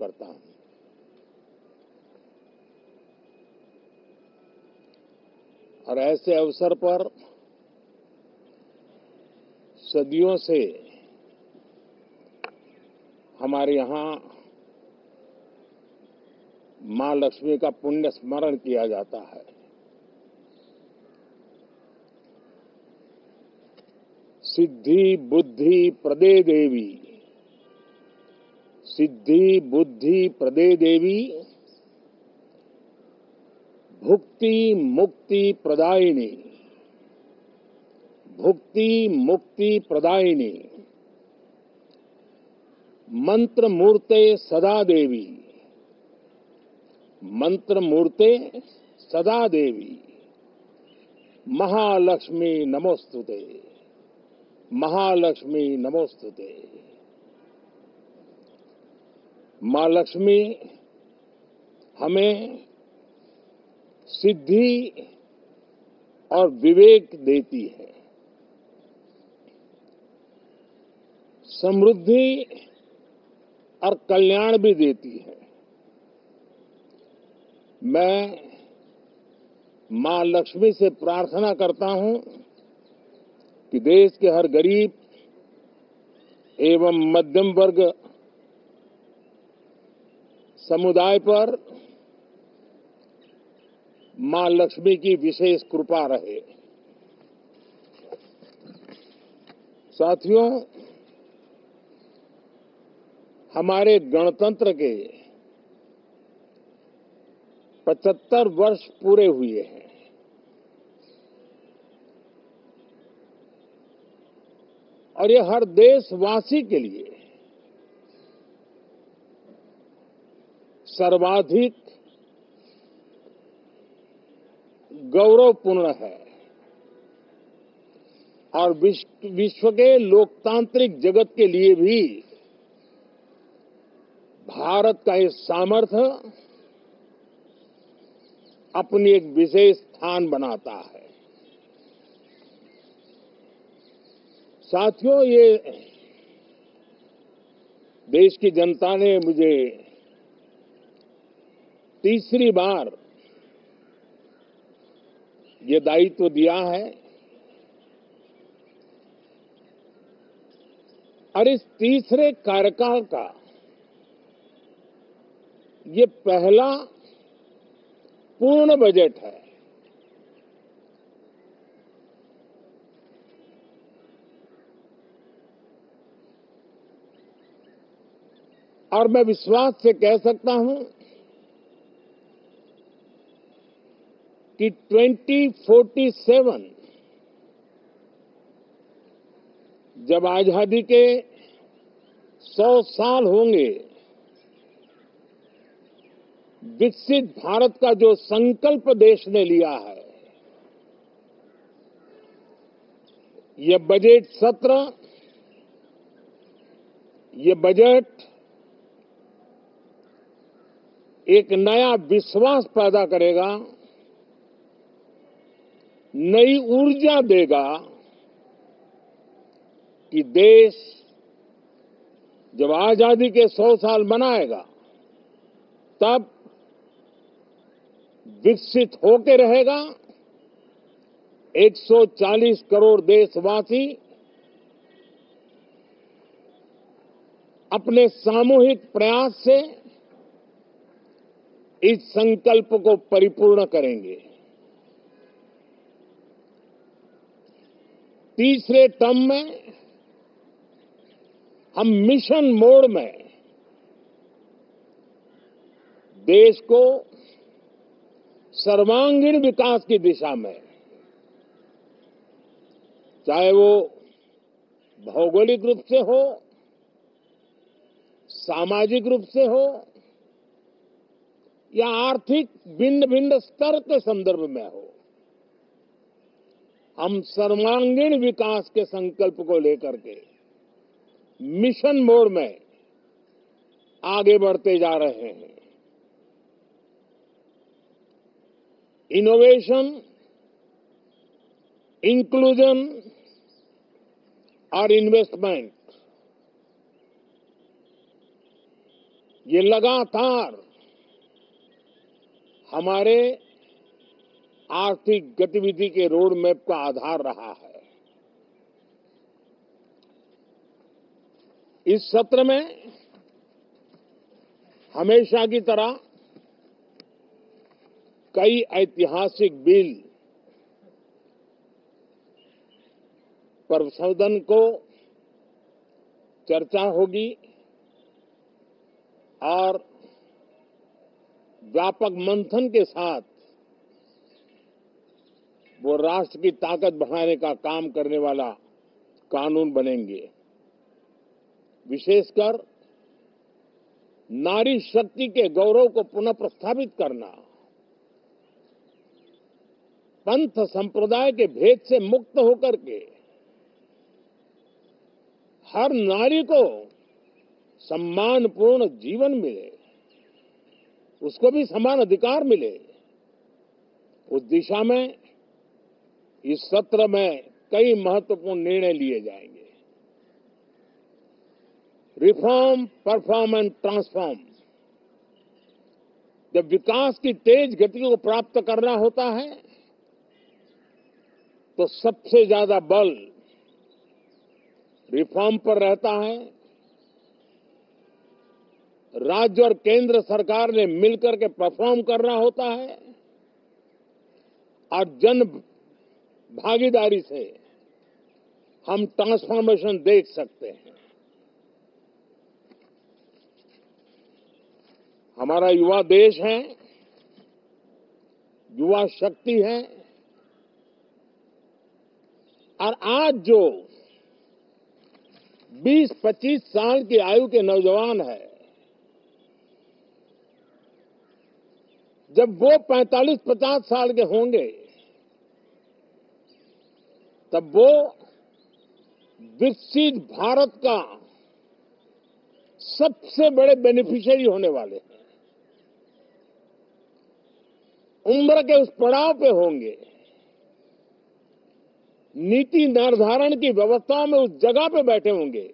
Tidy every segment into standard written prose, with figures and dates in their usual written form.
करता हूं। और ऐसे अवसर पर सदियों से हमारे यहां मां लक्ष्मी का पुण्य स्मरण किया जाता है। सिद्धि बुद्धि प्रदे देवी, सिद्धि बुद्धि प्रदे देवी, भुक्ति मुक्ति प्रदायिनी, भुक्ति मुक्ति प्रदायिनी, मंत्र मूर्ते सदा देवी, मंत्र मूर्ते सदा देवी, महालक्ष्मी नमोस्तुते, महालक्ष्मी नमोस्तुते। मां लक्ष्मी हमें सिद्धि और विवेक देती है, समृद्धि और कल्याण भी देती है। मैं मां लक्ष्मी से प्रार्थना करता हूं कि देश के हर गरीब एवं मध्यम वर्ग समुदाय पर मां लक्ष्मी की विशेष कृपा रहे। साथियों, हमारे गणतंत्र के 75 वर्ष पूरे हुए हैं। और ये हर देशवासी के लिए सर्वाधिक गौरवपूर्ण है और विश्व के लोकतांत्रिक जगत के लिए भी भारत का ये सामर्थ्य अपनी एक विशेष स्थान बनाता है। साथियों, ये देश की जनता ने मुझे तीसरी बार ये दायित्व दिया है और इस तीसरे कार्यकाल का ये पहला पूर्ण बजट है। और मैं विश्वास से कह सकता हूं कि 2047 जब आजादी के 100 साल होंगे, विकसित भारत का जो संकल्प देश ने लिया है, ये बजट सत्र, ये बजट एक नया विश्वास पैदा करेगा, नई ऊर्जा देगा कि देश जब आजादी के 100 साल मनाएगा तब विकसित होके रहेगा। 140 करोड़ देशवासी अपने सामूहिक प्रयास से इस संकल्प को परिपूर्ण करेंगे। तीसरे टर्म में हम मिशन मोड में देश को सर्वांगीण विकास की दिशा में, चाहे वो भौगोलिक रूप से हो, सामाजिक रूप से हो या आर्थिक भिन्न भिन्न स्तर के संदर्भ में हो, हम सर्वांगीण विकास के संकल्प को लेकर के मिशन मोड में आगे बढ़ते जा रहे हैं। इनोवेशन, इंक्लूजन और इन्वेस्टमेंट, ये लगातार हमारे आर्थिक गतिविधि के रोड मैप का आधार रहा है। इस सत्र में हमेशा की तरह कई ऐतिहासिक बिल पर सदन को चर्चा होगी और व्यापक मंथन के साथ वो राष्ट्र की ताकत बढ़ाने का काम करने वाला कानून बनेंगे। विशेषकर नारी शक्ति के गौरव को पुनः प्रस्थापित करना, पंथ संप्रदाय के भेद से मुक्त होकर के हर नारी को सम्मानपूर्ण जीवन मिले, उसको भी समान अधिकार मिले, उस दिशा में इस सत्र में कई महत्वपूर्ण निर्णय लिए जाएंगे। Reform, perform and transform. जब विकास की तेज गति को प्राप्त करना होता है तो सबसे ज्यादा बल रिफॉर्म पर रहता है। राज्य और केंद्र सरकार ने मिलकर के परफॉर्म करना होता है और जन भागीदारी से हम ट्रांसफॉर्मेशन देख सकते हैं। हमारा युवा देश है, युवा शक्ति है और आज जो 20-25 साल की आयु के नौजवान है, जब वो 45-50 साल के होंगे तब वो विकसित भारत का सबसे बड़े बेनिफिशियरी होने वाले हैं। उम्र के उस पड़ाव पे होंगे, नीति निर्धारण की व्यवस्थाओं में उस जगह पे बैठे होंगे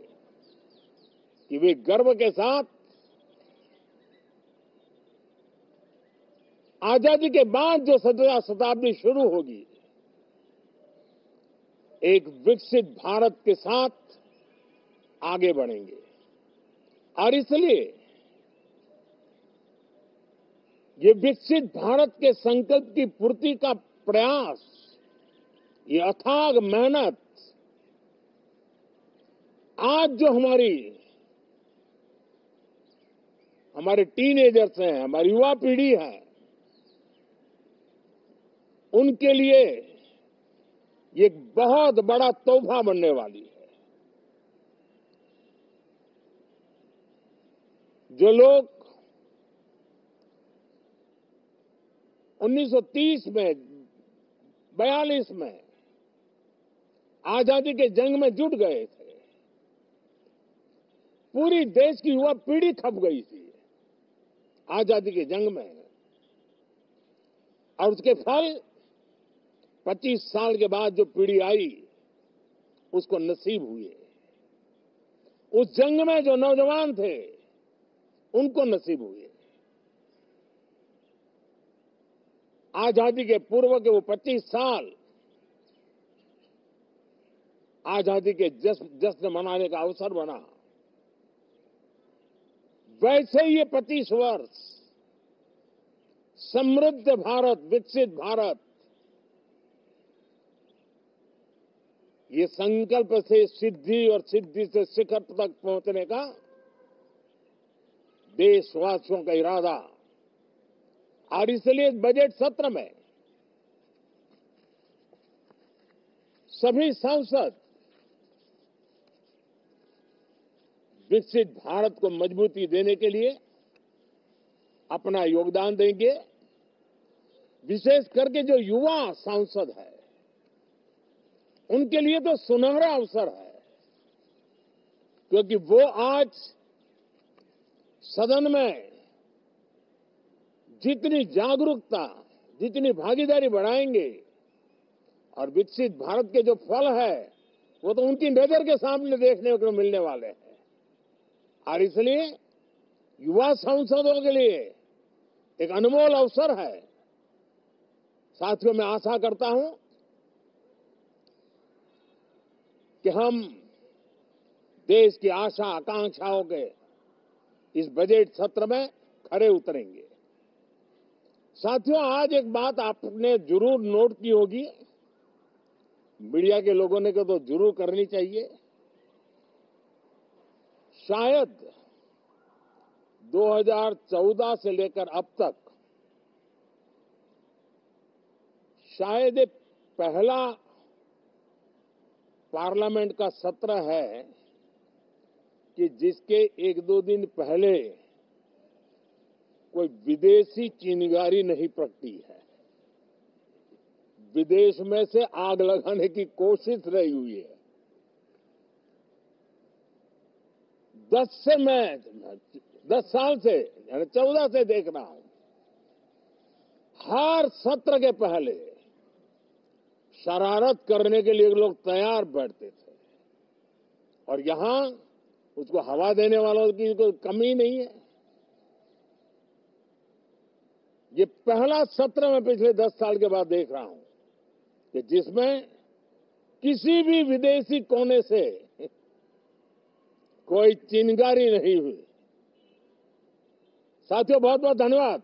कि वे गर्व के साथ आजादी के बाद जो शताब्दी शुरू होगी, एक विकसित भारत के साथ आगे बढ़ेंगे। और इसलिए ये विकसित भारत के संकल्प की पूर्ति का प्रयास, ये अथाग मेहनत आज जो हमारे टीनेजर्स हैं, हमारी युवा पीढ़ी है, उनके लिए ये बहुत बड़ा तोहफा बनने वाली है। जो लोग 1930 में, 42 में आजादी के जंग में जुट गए थे, पूरी देश की युवा पीढ़ी खप गई थी आजादी के जंग में, और उसके फल 25 साल के बाद जो पीढ़ी आई उसको नसीब हुए। उस जंग में जो नौजवान थे उनको नसीब हुए। आजादी के पूर्व के वो 25 साल आजादी के जश्न मनाने का अवसर बना। वैसे ही ये 25 वर्ष समृद्ध भारत, विकसित भारत, ये संकल्प से सिद्धि और सिद्धि से शिखर तक पहुंचने का देशवासियों का इरादा। और इसलिए बजट सत्र में सभी सांसद विकसित भारत को मजबूती देने के लिए अपना योगदान देंगे। विशेष करके जो युवा सांसद है उनके लिए तो सुनहरा अवसर है, क्योंकि वो आज सदन में जितनी जागरूकता, जितनी भागीदारी बढ़ाएंगे और विकसित भारत के जो फल है वो तो उनकी नजर के सामने देखने को मिलने वाले हैं। और इसलिए युवा सांसदों के लिए एक अनमोल अवसर है। साथियों, मैं आशा करता हूं कि हम देश की आशा आकांक्षाओं के इस बजट सत्र में खरे उतरेंगे। साथियों, आज एक बात आपने जरूर नोट की होगी, मीडिया के लोगों ने तो जरूर करनी चाहिए। शायद 2014 से लेकर अब तक शायद ये पहला पार्लियामेंट का सत्र है कि जिसके एक दो दिन पहले कोई विदेशी चिंगारी नहीं प्रगटी है। विदेश में से आग लगाने की कोशिश रही हुई है। 10 साल से यानी 14 से देख रहा हूं, हर सत्र के पहले शरारत करने के लिए लोग तैयार बैठते थे और यहां उसको हवा देने वालों की कोई कमी नहीं है। ये पहला सत्र मैं पिछले 10 साल के बाद देख रहा हूं कि जिसमें किसी भी विदेशी कोने से कोई चिंगारी नहीं हुई। साथियों, बहुत बहुत धन्यवाद।